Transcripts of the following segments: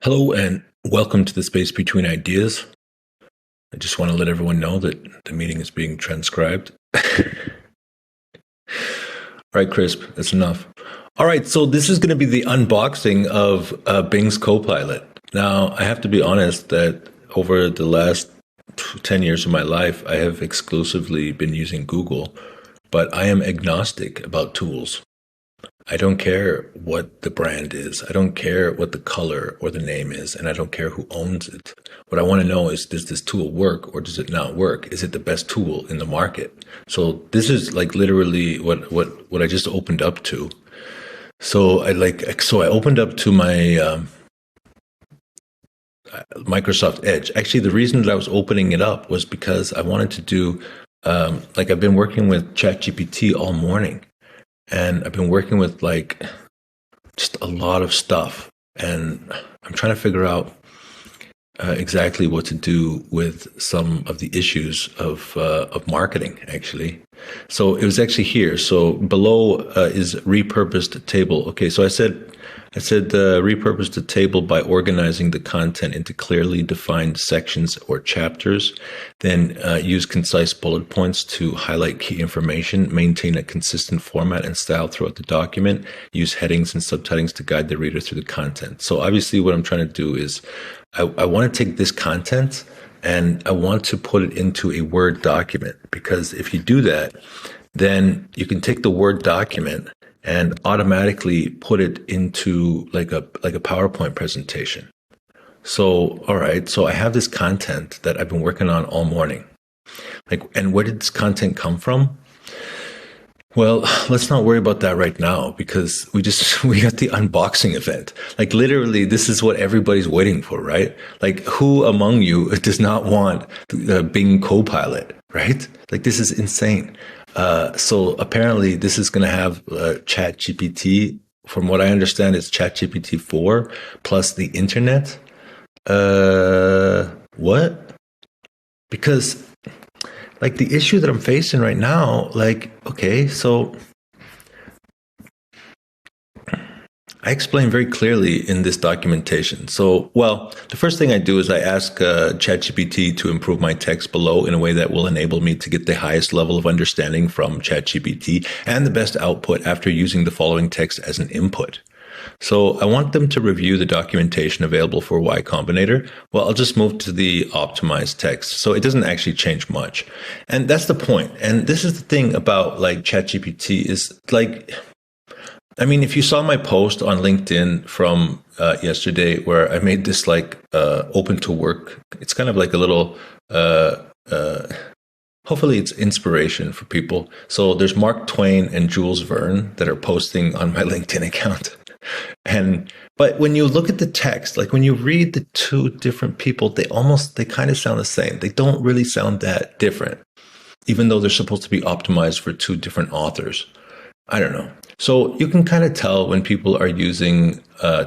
Hello and welcome to the space between ideas. I just want to let everyone know that the meeting is being transcribed. All right, Crisp, that's enough. All right, so this is going to be the unboxing of Bing's Copilot. Now, I have to be honest that over the last 10 years of my life, I have exclusively been using Google, but I am agnostic about tools. I don't care what the brand is. I don't care what the color or the name is, and I don't care who owns it. What I want to know is, does this tool work or does it not work? Is it the best tool in the market? So this is like literally what I just opened up to. So I opened up to my Microsoft Edge. Actually, the reason that I was opening it up was because I wanted to do I've been working with ChatGPT all morning. And I've been working with just a lot of stuff, and I'm trying to figure out exactly what to do with some of the issues of marketing. Actually, so it was actually here. So below is repurposed table. Okay, so I said repurpose the table by organizing the content into clearly defined sections or chapters. Then use concise bullet points to highlight key information. Maintain a consistent format and style throughout the document. Use headings and subheadings to guide the reader through the content. So obviously what I'm trying to do is I want to take this content and I want to put it into a Word document, because if you do that, then you can take the Word document and automatically put it into like a PowerPoint presentation. So, all right, so I have this content that I've been working on all morning. And where did this content come from? Well, let's not worry about that right now, because we got the unboxing event. Literally, this is what everybody's waiting for, right? Who among you does not want the Bing Copilot, right? This is insane. So apparently this is going to have ChatGPT. From what I understand, it's ChatGPT 4 plus the internet. What? Because the issue that I'm facing right now, okay, so I explain very clearly in this documentation. So, well, the first thing I do is I ask ChatGPT to improve my text below in a way that will enable me to get the highest level of understanding from ChatGPT and the best output after using the following text as an input. So I want them to review the documentation available for Y Combinator. Well, I'll just move to the optimized text. So it doesn't actually change much. And that's the point. And this is the thing about ChatGPT is if you saw my post on LinkedIn from yesterday, where I made this open to work, it's kind of like a little, hopefully it's inspiration for people. So there's Mark Twain and Jules Verne that are posting on my LinkedIn account. But when you look at the text, when you read the two different people, they kind of sound the same. They don't really sound that different, even though they're supposed to be optimized for two different authors. I don't know. So you can kind of tell when people are using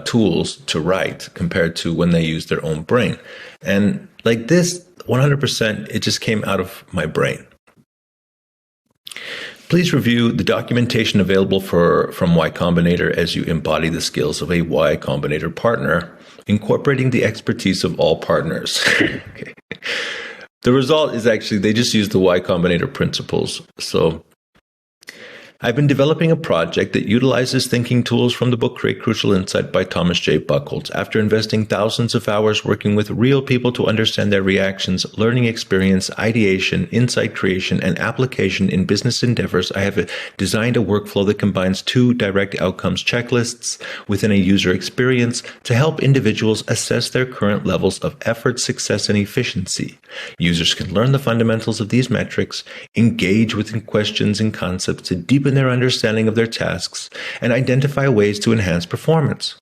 tools to write compared to when they use their own brain. And this, 100%, it just came out of my brain. Please review the documentation available from Y Combinator as you embody the skills of a Y Combinator partner, incorporating the expertise of all partners. Okay. The result is actually they just use the Y Combinator principles. So I've been developing a project that utilizes thinking tools from the book Create Crucial Insight by Thomas J. Buchholz. After investing thousands of hours working with real people to understand their reactions, learning experience, ideation, insight creation, and application in business endeavors, I have designed a workflow that combines two direct outcomes checklists within a user experience to help individuals assess their current levels of effort, success, and efficiency. Users can learn the fundamentals of these metrics, engage with questions and concepts to deepen their understanding of their tasks, and identify ways to enhance performance.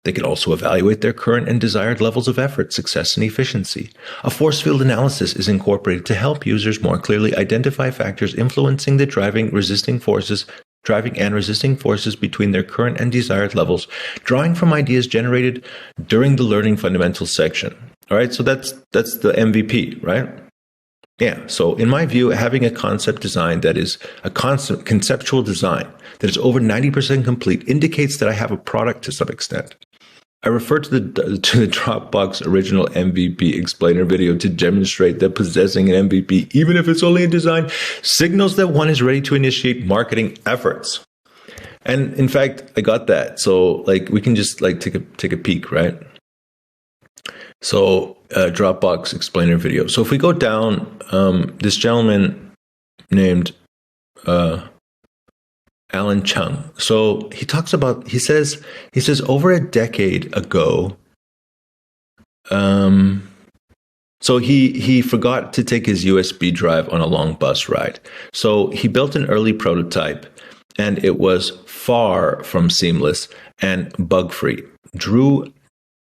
They can also evaluate their current and desired levels of effort, success, and efficiency. A force field analysis is incorporated to help users more clearly identify factors influencing the driving and resisting forces between their current and desired levels, drawing from ideas generated during the learning fundamentals section. All right, so that's the MVP, right? Yeah, so in my view, having a concept design that is a conceptual design that is over 90% complete indicates that I have a product to some extent. I refer to the Dropbox original MVP explainer video to demonstrate that possessing an MVP, even if it's only in design, signals that one is ready to initiate marketing efforts. And in fact, I got that. So like we can just like take a peek, right? So Dropbox explainer video. So if we go down, this gentleman named Alan Chung. So he talks about, he says over a decade ago, so he forgot to take his USB drive on a long bus ride. So he built an early prototype, and it was far from seamless and bug-free. Drew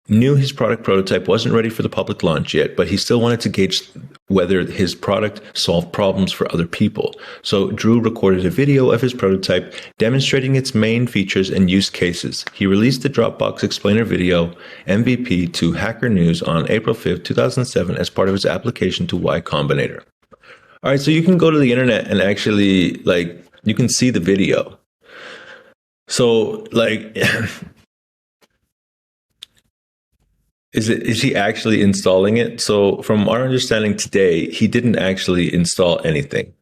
knew his product prototype wasn't ready for the public launch yet, but he still wanted to gauge whether his product solved problems for other people. So Drew recorded a video of his prototype demonstrating its main features and use cases. He released the Dropbox Explainer video MVP to Hacker News on April 5th, 2007 as part of his application to Y Combinator. All right, so you can go to the internet and actually, like, you can see the video. So, like, is he actually installing it? So from our understanding today, he didn't actually install anything.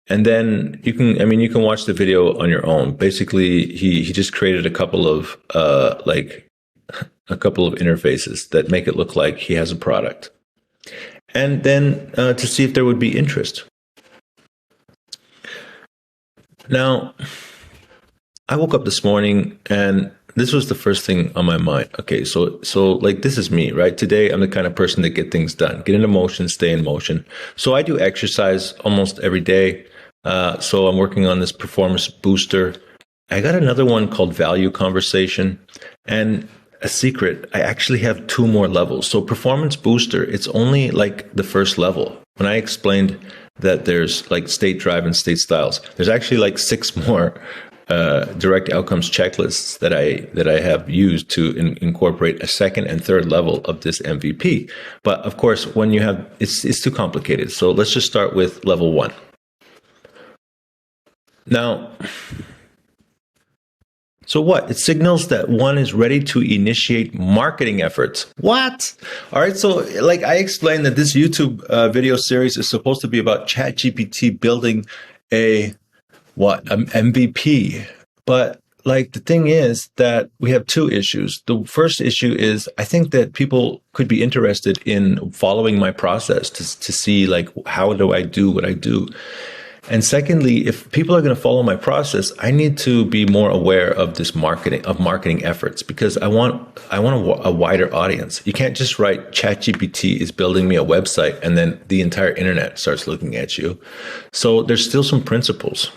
And then you can watch the video on your own. Basically, he just created a couple of interfaces that make it look like he has a product. And then to see if there would be interest. Now, I woke up this morning and this was the first thing on my mind. Okay, so like this is me, right? Today, I'm the kind of person that get things done, get into motion, stay in motion. So I do exercise almost every day. So I'm working on this performance booster. I got another one called Value Conversation, and a secret, I actually have 2 more levels. So performance booster, it's only like the first level. When I explained that there's like state drive and state styles, there's actually like 6 more direct outcomes checklists that I have used to incorporate a second and third level of this MVP. But of course, when you have, it's too complicated. So let's just start with level 1. Now, so what? It signals that one is ready to initiate marketing efforts. What? All right. So like I explained that this YouTube video series is supposed to be about ChatGPT building an MVP. But like the thing is that we have 2 issues. The first issue is I think that people could be interested in following my process to see like how do I do what I do. And secondly, if people are going to follow my process, I need to be more aware of this marketing efforts, because I want a wider audience. You can't just write ChatGPT is building me a website and then the entire internet starts looking at you. So there's still some principles.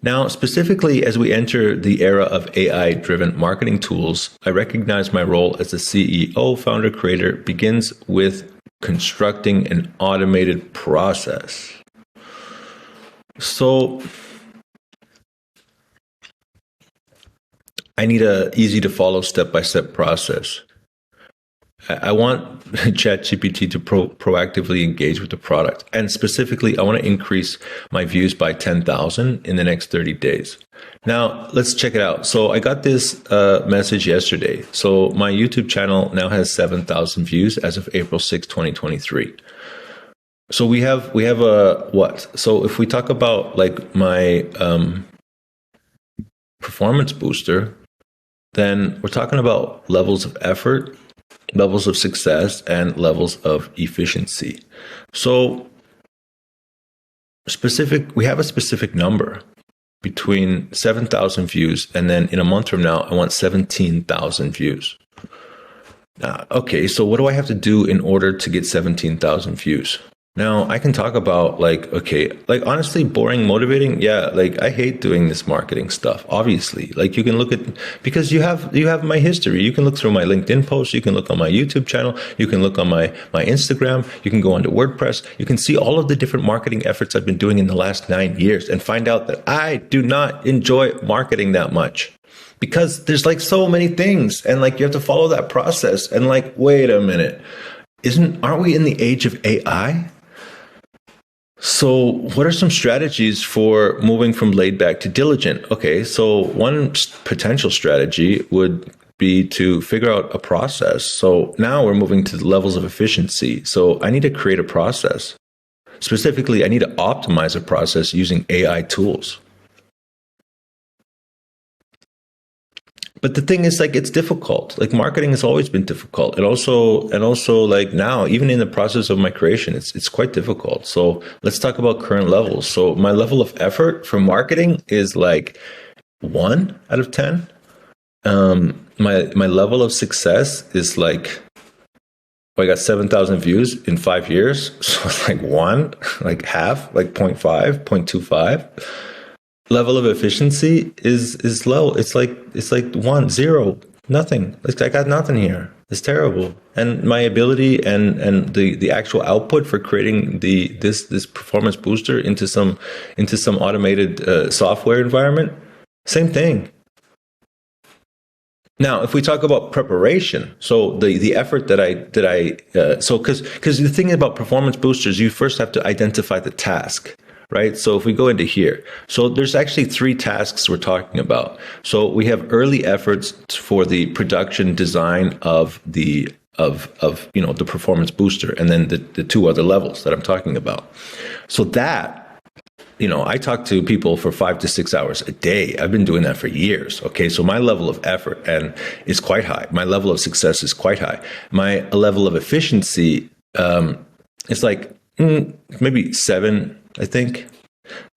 Now, specifically, as we enter the era of AI-driven marketing tools, I recognize my role as a CEO, founder, creator begins with constructing an automated process. So I need a easy to follow step-by-step process. I want ChatGPT to proactively engage with the product. And specifically, I want to increase my views by 10,000 in the next 30 days. Now, let's check it out. So I got this message yesterday. So my YouTube channel now has 7,000 views as of April 6, 2023. So we have a what? So if we talk about like my performance booster, then we're talking about levels of effort, levels of success, and levels of efficiency. So we have a specific number between 7,000 views, and then in a month from now, I want 17,000 views. Okay, so what do I have to do in order to get 17,000 views? Now, I can talk about like honestly, boring, motivating. Yeah, like I hate doing this marketing stuff, obviously. Like you can look at, because you have my history. You can look through my LinkedIn posts. You can look on my YouTube channel. You can look on my Instagram. You can go onto WordPress. You can see all of the different marketing efforts I've been doing in the last 9 years and find out that I do not enjoy marketing that much. Because there's like so many things and like you have to follow that process. And like, wait a minute, aren't we in the age of AI? So what are some strategies for moving from laid back to diligent? Okay, so one potential strategy would be to figure out a process. So now we're moving to the levels of efficiency. So I need to create a process. Specifically, I need to optimize a process using AI tools. But the thing is, like, it's difficult. Like, marketing has always been difficult, and also like now, even in the process of my creation, it's quite difficult. So let's talk about current levels. So my level of effort for marketing is like 1 out of 10. My level of success is like, I got 7,000 views in 5 years, so it's like one, like half, like 0.5, 0.25. Level of efficiency is low. It's like 1, 0, nothing. Like, I got nothing here. It's terrible. And my ability and the actual output for creating this performance booster into some automated software environment, same thing. Now, if we talk about preparation, so the effort so because the thing about performance boosters, you first have to identify the task, right? So if we go into here, so there's actually 3 tasks we're talking about. So we have early efforts for the production design of the performance booster, and then the 2 other levels that I'm talking about. So that, I talk to people for 5 to 6 hours a day. I've been doing that for years. Okay, so my level of effort is quite high. My level of success is quite high. My level of efficiency is like maybe 7, I think.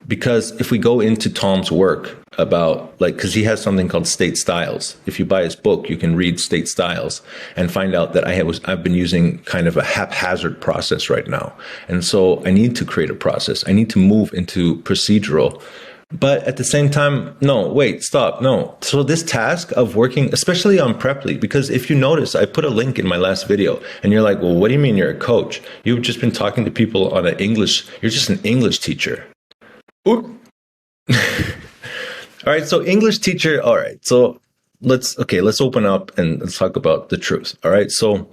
Because if we go into Tom's work about, like, because he has something called state styles. If you buy his book, you can read state styles and find out that I've been using kind of a haphazard process right now. And so I need to create a process. I need to move into procedural. But at the same time, no, wait, stop, no. So this task of working, especially on Preply, because if you notice, I put a link in my last video, and you're like, well, what do you mean you're a coach? You've just been talking to people on you're just an English teacher. Oop. All right, so English teacher. All right, so let's open up and let's talk about the truth. All right, so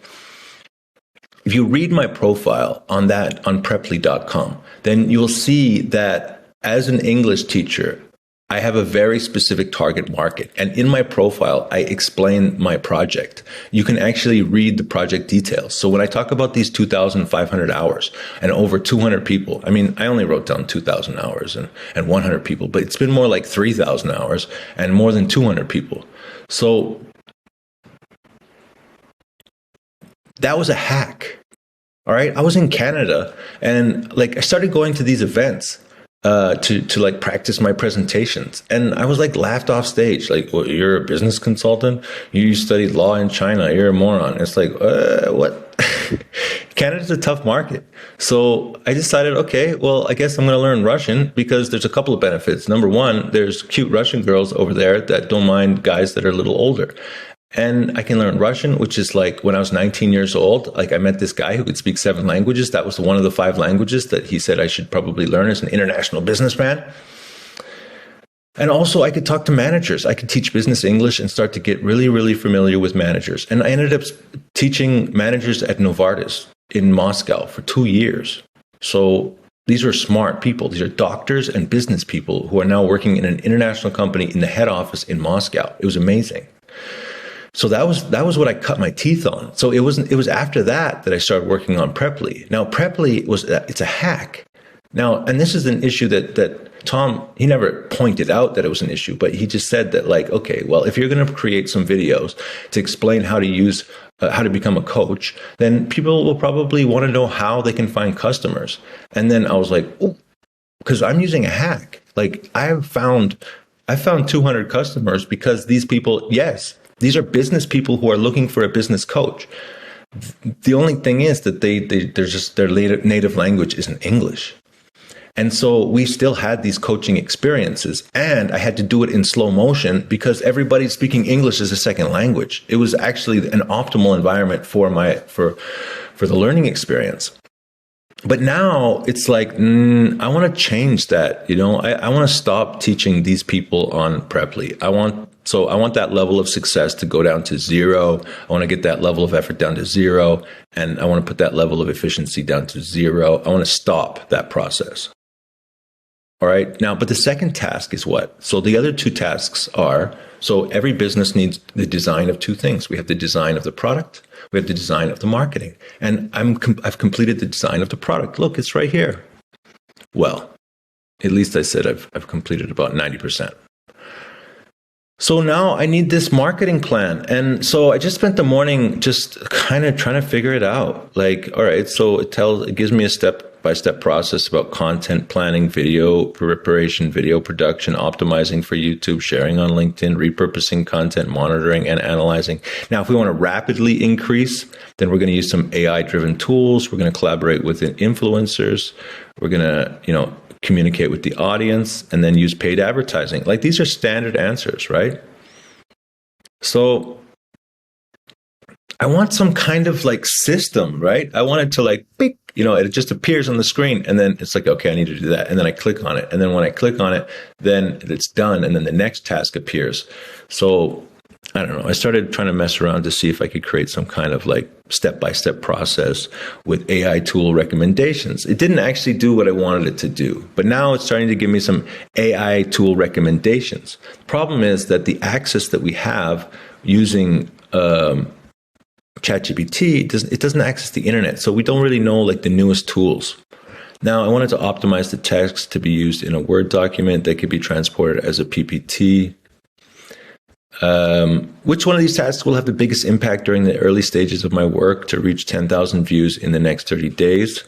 if you read my profile on preply.com, then you'll see that as an English teacher, I have a very specific target market. And in my profile, I explain my project. You can actually read the project details. So when I talk about these 2,500 hours and over 200 people, I mean, I only wrote down 2,000 hours and 100 people, but it's been more like 3,000 hours and more than 200 people. So that was a hack. All right. I was in Canada and like I started going to these events to like practice my presentations. And I was like laughed off stage. Like, well, you're a business consultant? You studied law in China. You're a moron. It's like, what? Canada's a tough market. So I decided, okay, well, I guess I'm going to learn Russian because there's a couple of benefits. Number one, there's cute Russian girls over there that don't mind guys that are a little older. And I can learn Russian, which is like when I was 19 years old, like I met this guy who could speak 7 languages. That was one of the 5 languages that he said I should probably learn as an international businessman. And also I could talk to managers. I could teach business English and start to get really, really familiar with managers. And I ended up teaching managers at Novartis in Moscow for 2 years. So these are smart people. These are doctors and business people who are now working in an international company in the head office in Moscow. It was amazing. So that was what I cut my teeth on. So it was after that I started working on Preply. Now Preply it's a hack. Now, and this is an issue that Tom, he never pointed out that it was an issue, but he just said that, like, okay, well, if you're going to create some videos to explain how to become a coach, then people will probably want to know how they can find customers. And then I was like, oh, because I'm using a hack. Like I found 200 customers because these people, yes, these are business people who are looking for a business coach. The only thing is that their native language isn't English. And so we still had these coaching experiences, and I had to do it in slow motion because everybody's speaking English as a second language. It was actually an optimal environment for the learning experience. But now it's like, I want to change that. I want to stop teaching these people on Preply. I want that level of success to go down to 0. I want to get that level of effort down to 0. And I want to put that level of efficiency down to 0. I want to stop that process. All right. Now, but the second task is what? So the other two tasks are, so every business needs the design of two things. We have the design of the product. We have the design of the marketing. And I've completed the design of the product. Look, it's right here. Well, at least I said I've completed about 90%. So now I need this marketing plan. And so I just spent the morning just kind of trying to figure it out. Like, all right, so it gives me a step-by-step process about content planning, video preparation, video production, optimizing for YouTube, sharing on LinkedIn, repurposing content, monitoring and analyzing. Now, if we want to rapidly increase, then we're going to use some AI-driven tools. We're going to collaborate with influencers. We're going to, communicate with the audience, and then use paid advertising. Like, these are standard answers, right? So I want some kind of like system, right? I want it to like, beep, it just appears on the screen, and then it's like, okay, I need to do that. And then I click on it. And then when I click on it, then it's done. And then the next task appears. So I don't know. I started trying to mess around to see if I could create some kind of like step-by-step process with AI tool recommendations. It didn't actually do what I wanted it to do, but now it's starting to give me some AI tool recommendations. The problem is that the access that we have using ChatGPT, it doesn't access the internet, so we don't really know like the newest tools. Now, I wanted to optimize the text to be used in a Word document that could be transported as a PPT. Which one of these tasks will have the biggest impact during the early stages of my work to reach 10,000 views in the next 30 days?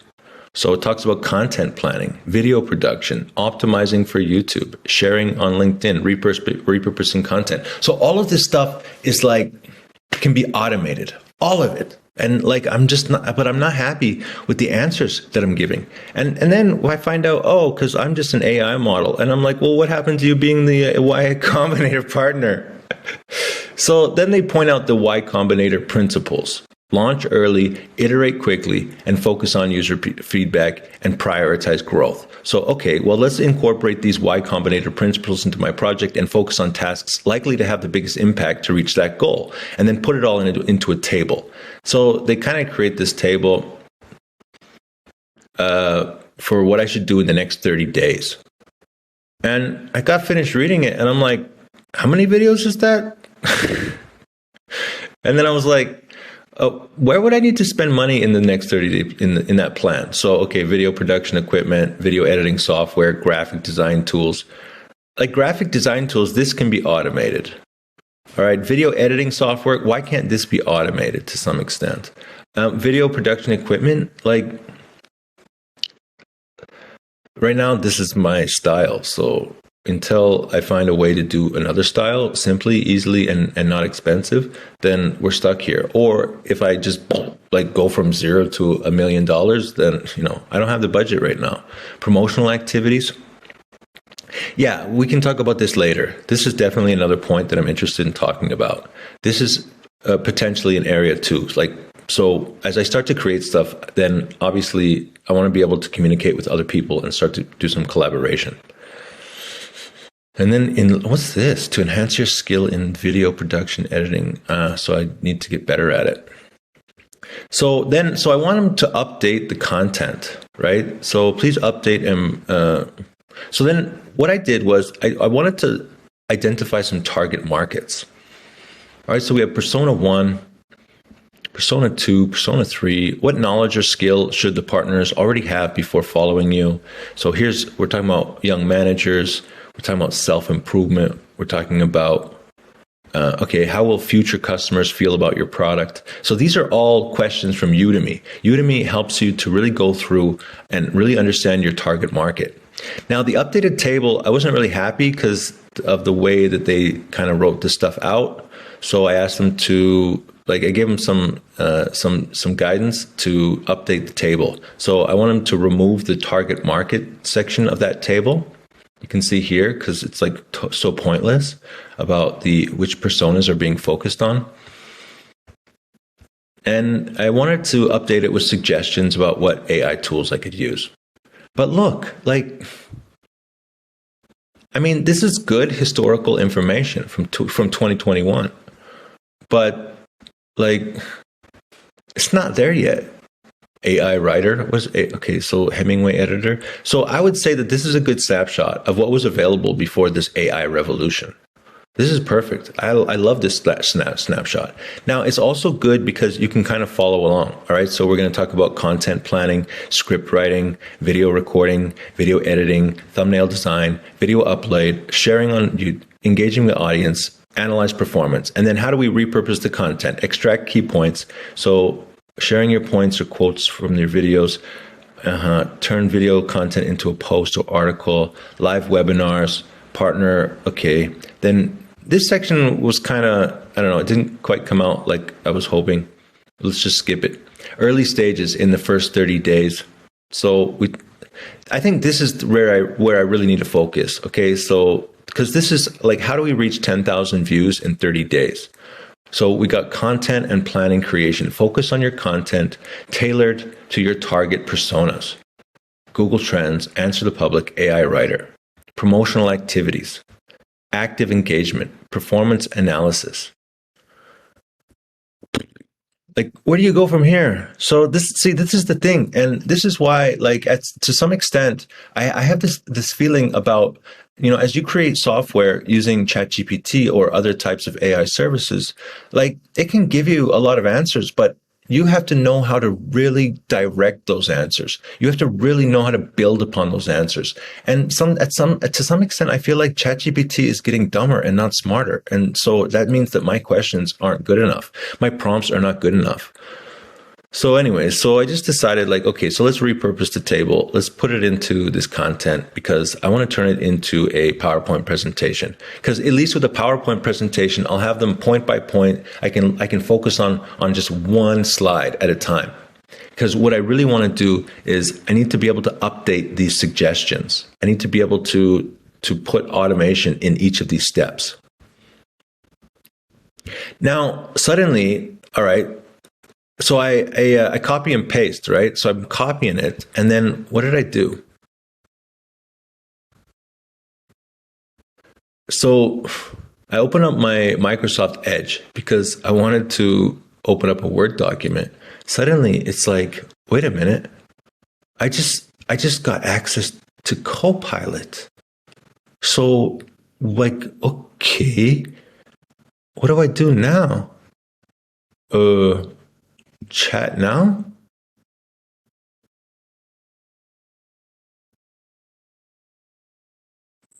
So it talks about content planning, video production, optimizing for YouTube, sharing on LinkedIn, repurposing content. So all of this stuff is like, can be automated, all of it. And like, I'm not happy with the answers that I'm giving. And then I find out, because I'm just an AI model. And I'm like, well, what happened to you being the Y Combinator partner? So then they point out the Y Combinator principles. Launch early, iterate quickly, and focus on user feedback and prioritize growth. So, okay, well, let's incorporate these Y Combinator principles into my project and focus on tasks likely to have the biggest impact to reach that goal, and then put it all into a table. So they kind of create this table for what I should do in the next 30 days. And I got finished reading it, and I'm like, how many videos is that? And then I was like, where would I need to spend money in the next 30 days in that plan? So, okay, video production equipment, video editing software, graphic design tools. Like graphic design tools, this can be automated. All right, video editing software, why can't this be automated to some extent? Video production equipment, like right now, this is my style. So until I find a way to do another style simply, easily, and not expensive, then we're stuck here. Or if I just like go from zero to $1 million, then, I don't have the budget right now. Promotional activities. Yeah, we can talk about this later. This is definitely another point that I'm interested in talking about. This is potentially an area too. So as I start to create stuff, then obviously I want to be able to communicate with other people and start to do some collaboration. And then what's this? To enhance your skill in video production editing. So I need to get better at it. So I want them to update the content, right? So please update them. So then what I did was I wanted to identify some target markets. All right, so we have Persona 1, Persona 2, Persona 3. What knowledge or skill should the partners already have before following you? So we're talking about young managers. We're talking about self-improvement. We're talking about, how will future customers feel about your product? So these are all questions from Udemy. Udemy helps you to really go through and really understand your target market. Now, the updated table, I wasn't really happy because of the way that they kind of wrote this stuff out. So I asked them to, I gave them some guidance to update the table. So I want them to remove the target market section of that table. You can see here, because it's so pointless about which personas are being focused on. And I wanted to update it with suggestions about what AI tools I could use. But look, this is good historical information from 2021. But it's not there yet. AI writer okay. So Hemingway editor. So I would say that this is a good snapshot of what was available before this AI revolution. This is perfect. I love this snapshot. Now, it's also good because you can kind of follow along. All right. So, we're going to talk about content planning, script writing, video recording, video editing, thumbnail design, video upload, sharing on you, engaging the audience, analyze performance. And then, how do we repurpose the content? Extract key points. So, sharing your points or quotes from your videos, turn video content into a post or article, live webinars, partner. Okay. Then this section was kind of, I don't know, it didn't quite come out like I was hoping. Let's just skip it. Early stages in the first 30 days. So I think this is where I really need to focus. Okay. So, because this is like, how do we reach 10,000 views in 30 days? So we got content and planning creation. Focus on your content tailored to your target personas. Google Trends, answer the public, AI writer. Promotional activities, active engagement, performance analysis. Like, where do you go from here? So this is the thing, and this is why, like, to some extent, I have this feeling about, as you create software using ChatGPT or other types of AI services, like, it can give you a lot of answers, but you have to know how to really direct those answers. You have to really know how to build upon those answers. And to some extent, I feel like ChatGPT is getting dumber and not smarter. And so that means that my questions aren't good enough. My prompts are not good enough. So anyway, so I just decided, like, okay, so let's repurpose the table. Let's put it into this content because I want to turn it into a PowerPoint presentation. Because at least with a PowerPoint presentation, I'll have them point by point. I can focus on just one slide at a time. Because what I really want to do is I need to be able to update these suggestions. I need to be able to put automation in each of these steps. Now, suddenly, all right, so I copy and paste, right? So I'm copying it, and then what did I do? So I open up my Microsoft Edge because I wanted to open up a Word document. Suddenly, it's like, wait a minute, I just got access to Copilot. So, like, okay, what do I do now? Chat now?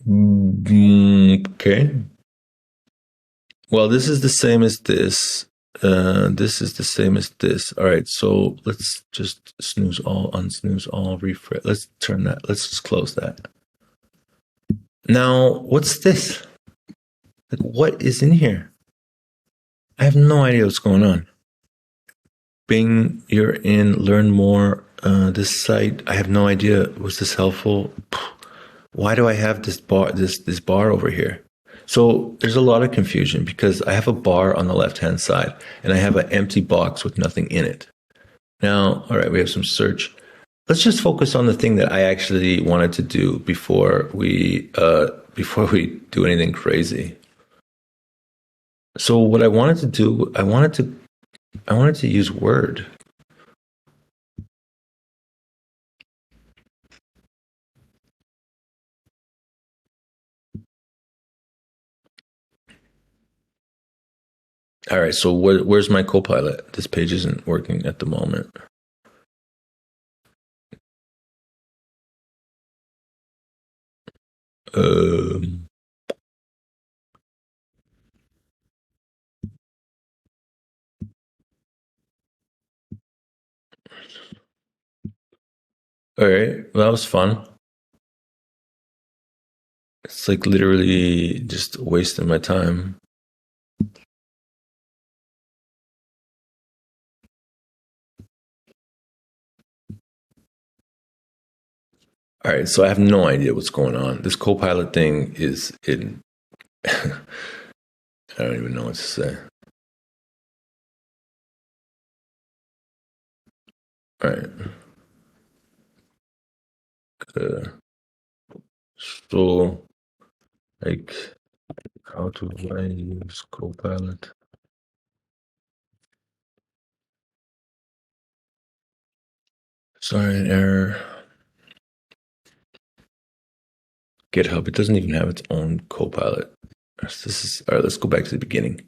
Okay. Well, this is the same as this. This is the same as this. All right, so let's just snooze all, unsnooze all, refresh. Let's turn that. Let's just close that. Now, what's this? Like, what is in here? I have no idea what's going on. Bing, you're in. Learn more. This site, I have no idea. Was this helpful? Why do I have this bar? This bar over here? So there's a lot of confusion because I have a bar on the left-hand side and I have an empty box with nothing in it. Now, all right, we have some search. Let's just focus on the thing that I actually wanted to do before we do anything crazy. So what I wanted to do, I wanted to use Word. All right, so where's my Copilot? This page isn't working at the moment. Um, all right, well, that was fun. It's like literally just wasting my time. All right, so I have no idea what's going on. This Copilot thing is in. I don't even know what to say. All right. Uh, so, like, how do I use Copilot? Sorry, an error. GitHub, it doesn't even have its own Copilot. All right, let's go back to the beginning.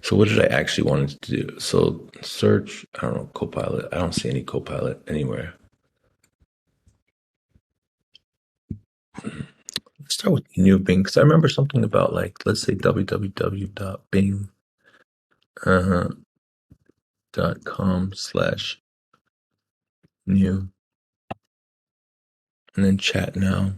So what did I actually want it to do? So search, I don't know, Copilot. I don't see any Copilot anywhere. Let's start with new Bing, because I remember something about like, let's say www.bing.com/new, and then chat now.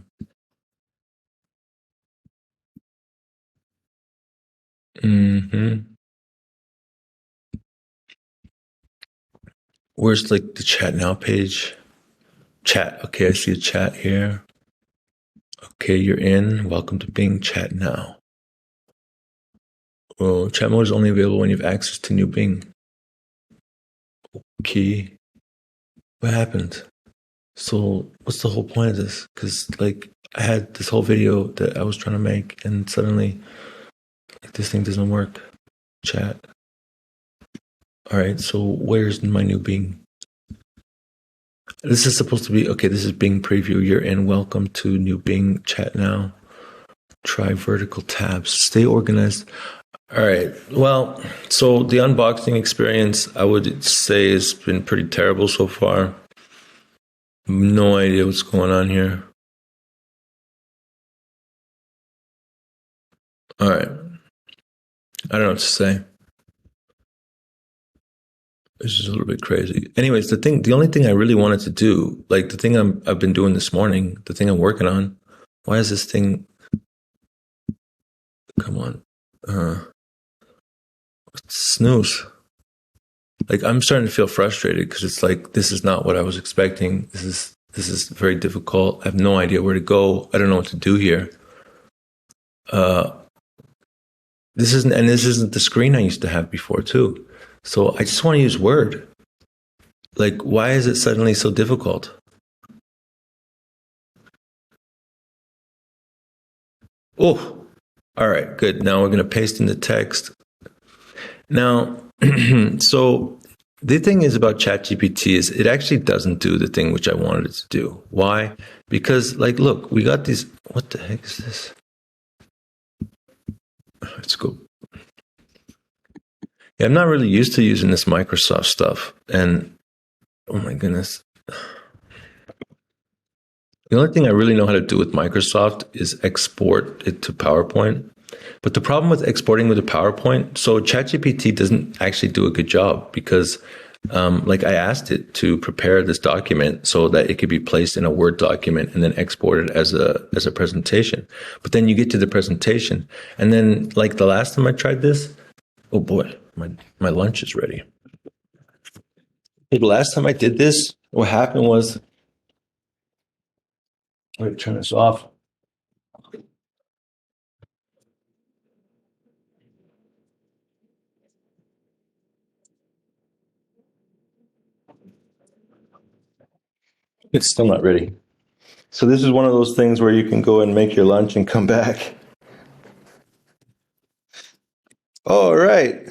Where's like the chat now page? Chat. Okay, I see a chat here. Okay, you're in. Welcome to Bing Chat Now. Well, chat mode is only available when you have access to new Bing. Okay. What happened? So what's the whole point of this? Because like I had this whole video that I was trying to make, and suddenly like this thing doesn't work. Chat. All right. So where's my new Bing? This is supposed to be okay. This is Bing preview. You're in. Welcome to new Bing Chat Now. Try vertical tabs. Stay organized. All right. Well, so the unboxing experience, I would say, has been pretty terrible so far. No idea what's going on here. All right. I don't know what to say. This is a little bit crazy. Anyways, the only thing I really wanted to do, like the thing I've been doing this morning, the thing I'm working on. Why is this thing? Come on, snooze. Like I'm starting to feel frustrated because it's like this is not what I was expecting. This is very difficult. I have no idea where to go. I don't know what to do here. This isn't the screen I used to have before too. So I just want to use Word. Like, why is it suddenly so difficult? Oh, all right, good. Now we're going to paste in the text. Now, so the thing is about ChatGPT is it actually doesn't do the thing which I wanted it to do. Why? Because, like, look, we got these. What the heck is this? Let's go. Yeah, I'm not really used to using this Microsoft stuff. And oh my goodness. The only thing I really know how to do with Microsoft is export it to PowerPoint. But the problem with exporting with a PowerPoint, so ChatGPT doesn't actually do a good job because, like, I asked it to prepare this document so that it could be placed in a Word document and then exported as a presentation. But then you get to the presentation, and then, like, the last time I tried this, oh boy, my lunch is ready. The last time I did this, what happened was, let me turn this off. It's still not ready. So this is one of those things where you can go and make your lunch and come back. All right.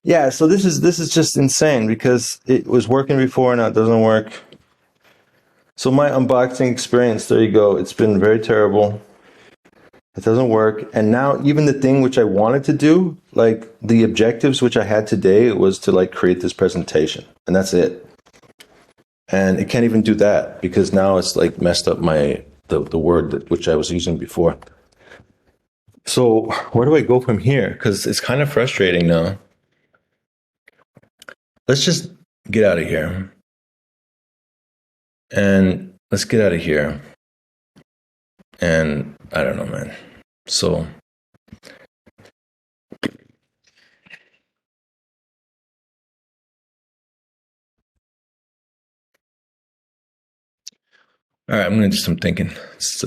Yeah, so this is just insane because it was working before, now it doesn't work. So my unboxing experience, there you go. It's been very terrible. It doesn't work. And now even the thing which I wanted to do, like the objectives which I had today was to like create this presentation. And that's it. And it can't even do that because now it's like messed up the word which I was using before. So where do I go from here? Because it's kind of frustrating now. Let's just get out of here. And let's get out of here. And I don't know, man. So all right, I'm gonna do some thinking. It's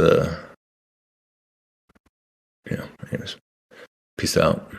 anyways. Peace out.